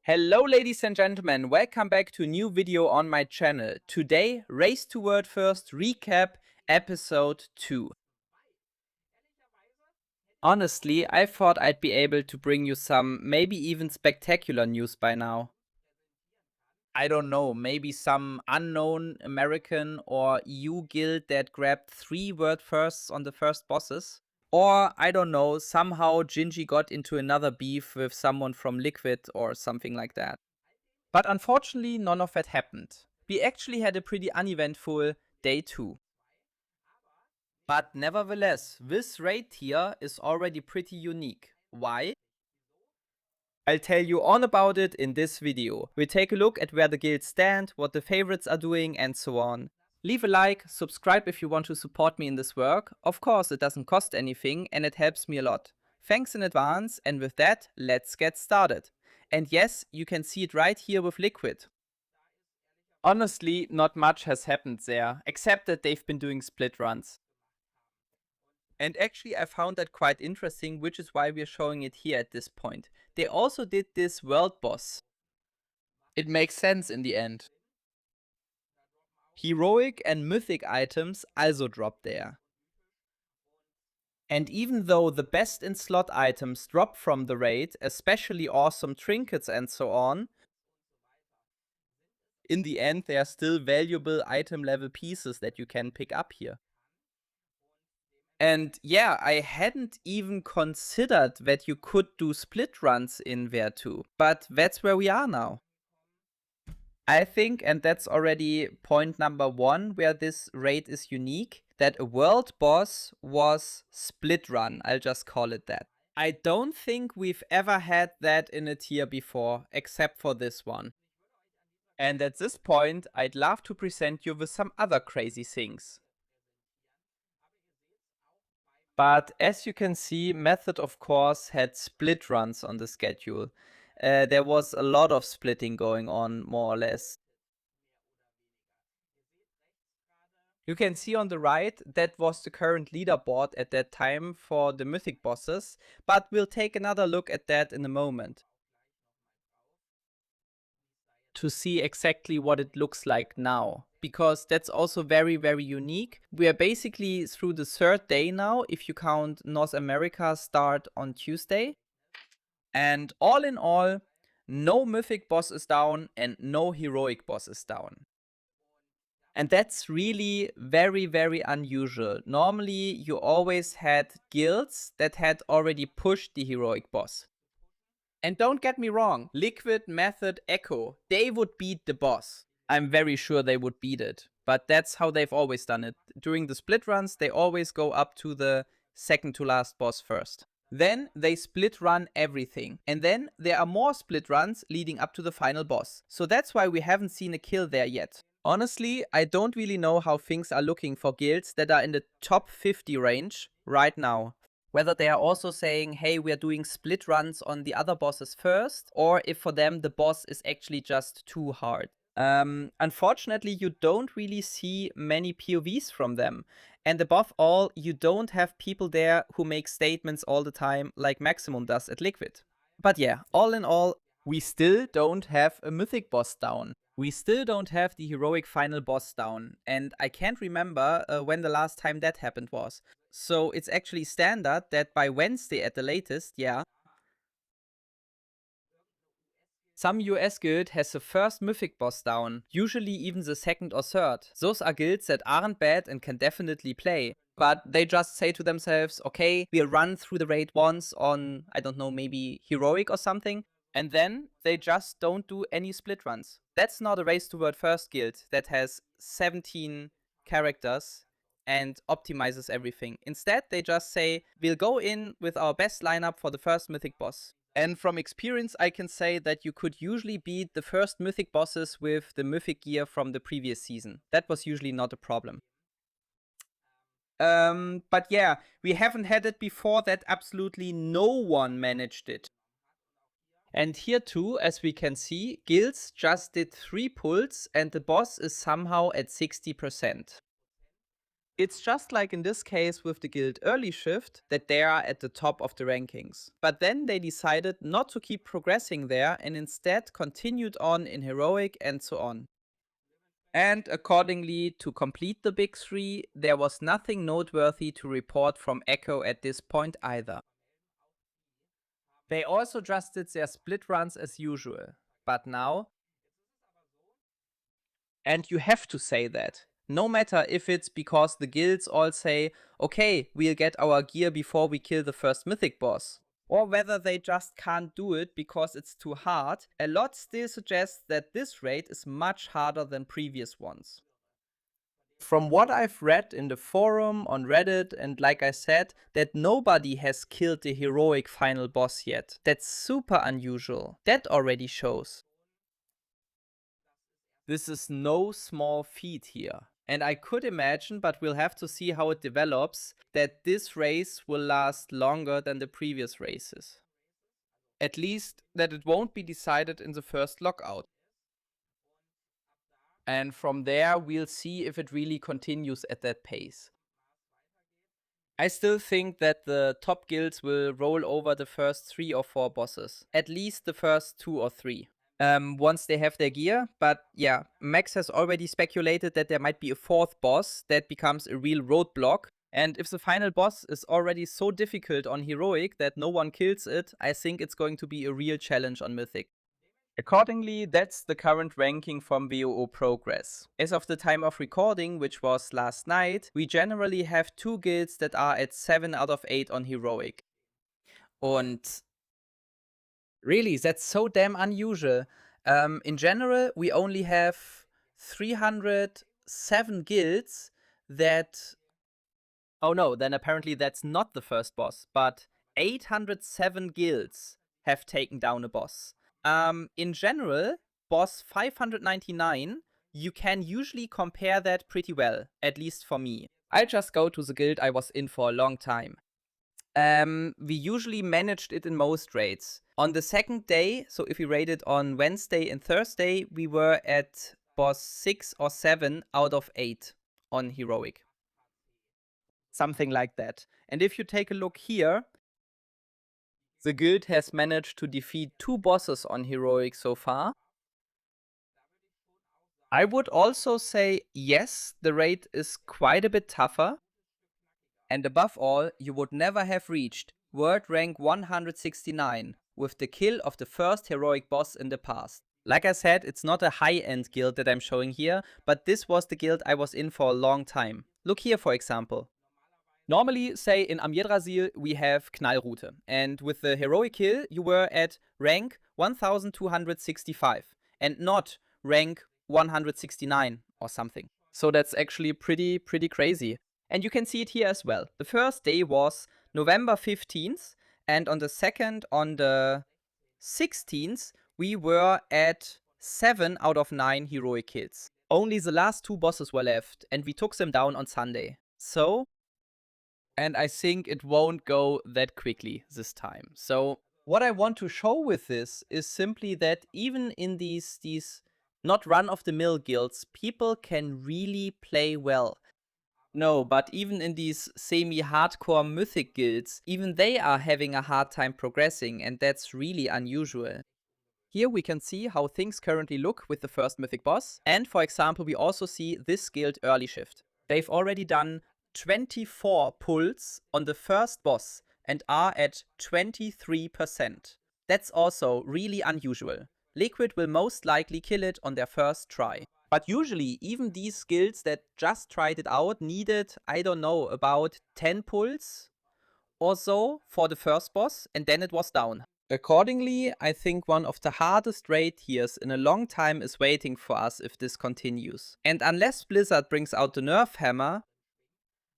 Hello ladies and gentlemen, welcome back to a new video on my channel. Today, Race to World First Recap Episode 2. Honestly, I thought I'd be able to bring you some maybe even spectacular news by now. I don't know, maybe some unknown American or EU guild that grabbed 3 world firsts on the first bosses. Or, I don't know, somehow Gingy got into another beef with someone from Liquid or something like that. But unfortunately, none of that happened. We actually had a pretty uneventful day 2. But nevertheless, this raid here is already pretty unique. Why? I'll tell you all about it in this video. We'll take a look at where the guilds stand, what the favorites are doing, and so on. Leave a like, subscribe if you want to support me in this work. Of course, it doesn't cost anything and it helps me a lot. Thanks in advance, and with that, let's get started. And yes, you can see it right here with Liquid. Honestly, not much has happened there, except that they've been doing split runs. And actually I found that quite interesting, which is why we're showing it here at this point. They also did this world boss. It makes sense in the end. Heroic and mythic items also drop there. And even though the best in slot items drop from the raid, especially awesome trinkets and so on, in the end they are still valuable item level pieces that you can pick up here. And yeah, I hadn't even considered that you could do split runs in there too, but that's where we are now. I think, and that's already point number 1 where this raid is unique, that a world boss was split run, I'll just call it that. I don't think we've ever had that in a tier before, except for this one. And at this point, I'd love to present you with some other crazy things. But as you can see, Method of course had split runs on the schedule. There was a lot of splitting going on, more or less. You can see on the right, that was the current leaderboard at that time for the mythic bosses, but we'll take another look at that in a moment. To see exactly what it looks like now, because that's also very, very unique. We are basically through the 3rd day now, if you count North America start on Tuesday. And all in all, no mythic boss is down and no heroic boss is down. And that's really very, very unusual. Normally, you always had guilds that had already pushed the heroic boss. And don't get me wrong, Liquid, Method, Echo, they would beat the boss. I'm very sure they would beat it. But that's how they've always done it. During the split runs, they always go up to the second to last boss first. Then they split run everything. And then there are more split runs leading up to the final boss. So that's why we haven't seen a kill there yet. Honestly, I don't really know how things are looking for guilds that are in the top 50 range right now. Whether they are also saying, hey, we are doing split runs on the other bosses first, or if for them the boss is actually just too hard. Unfortunately, you don't really see many POVs from them. And above all, you don't have people there who make statements all the time like Maximum does at Liquid. But yeah, all in all, we still don't have a mythic boss down. We still don't have the heroic final boss down. And I can't remember when the last time that happened was. So it's actually standard that by Wednesday at the latest, yeah, some US guild has the first mythic boss down, usually even the second or third. Those are guilds that aren't bad and can definitely play. But they just say to themselves, okay, we'll run through the raid once on, I don't know, maybe heroic or something. And then they just don't do any split runs. That's not a Race to World First guild that has 17 characters and optimizes everything. Instead, they just say, we'll go in with our best lineup for the first mythic boss. And from experience, I can say that you could usually beat the first mythic bosses with the mythic gear from the previous season. That was usually not a problem. But yeah, we haven't had it before that absolutely no one managed it. And here too, as we can see, guilds just did 3 pulls and the boss is somehow at 60%. It's just like in this case with the guild early shift that they are at the top of the rankings. But then they decided not to keep progressing there and instead continued on in heroic and so on. And accordingly, to complete the big three, there was nothing noteworthy to report from Echo at this point either. They also just did their split runs as usual. But now, and you have to say that. No matter if it's because the guilds all say, okay, we'll get our gear before we kill the first mythic boss, or whether they just can't do it because it's too hard, a lot still suggests that this raid is much harder than previous ones. From what I've read in the forum, on Reddit, and like I said, that nobody has killed the heroic final boss yet. That's super unusual. That already shows. This is no small feat here. And I could imagine, but we'll have to see how it develops, that this race will last longer than the previous races. At least that it won't be decided in the first lockout. And from there, we'll see if it really continues at that pace. I still think that the top guilds will roll over the first 3 or 4 bosses. At least the first 2 or 3. Once they have their gear. But yeah, Max has already speculated that there might be a 4th boss that becomes a real roadblock. And if the final boss is already so difficult on Heroic that no one kills it, I think it's going to be a real challenge on Mythic. Accordingly, that's the current ranking from WoO Progress. As of the time of recording, which was last night, we generally have 2 guilds that are at 7 out of 8 on Heroic. Und really, that's so damn unusual. In general, we only have 307 guilds that... Oh no, then apparently that's not the first boss, but 807 guilds have taken down a boss. In general, boss 599, you can usually compare that pretty well, at least for me. I'll just go to the guild I was in for a long time. We usually managed it in most raids. On the second day, so if we raided on Wednesday and Thursday, we were at boss 6 or 7 out of 8 on Heroic. Something like that. And if you take a look here, the guild has managed to defeat 2 bosses on Heroic so far. I would also say, yes, the raid is quite a bit tougher. And above all, you would never have reached World Rank 169 with the kill of the first heroic boss in the past. Like I said, it's not a high-end guild that I'm showing here, but this was the guild I was in for a long time. Look here, for example. Normally, say in Am Yggdrasil, we have Knallroute, and with the heroic kill, you were at rank 1265, and not rank 169 or something. So that's actually pretty crazy. And you can see it here as well. The first day was November 15th, and on the second, on the 16th, we were at 7 out of 9 heroic kills. Only the last 2 bosses were left, and we took them down on Sunday. So, and I think it won't go that quickly this time. So, what I want to show with this is simply that even in these not run-of-the-mill guilds, people can really play well. No, but even in these semi-hardcore mythic guilds, even they are having a hard time progressing, and that's really unusual. Here we can see how things currently look with the first mythic boss, and for example we also see this guild early shift. They've already done 24 pulls on the first boss and are at 23%. That's also really unusual. Liquid will most likely kill it on their first try. But usually, even these guilds that just tried it out needed, I don't know, about 10 pulls or so for the first boss, and then it was down. Accordingly, I think one of the hardest raid tiers in a long time is waiting for us if this continues. And unless Blizzard brings out the nerf hammer,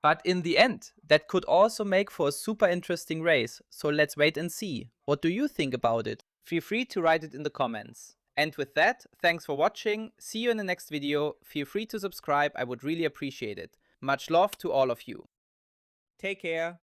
but in the end, that could also make for a super interesting race, so let's wait and see. What do you think about it? Feel free to write it in the comments. And with that, thanks for watching, see you in the next video, feel free to subscribe, I would really appreciate it. Much love to all of you. Take care.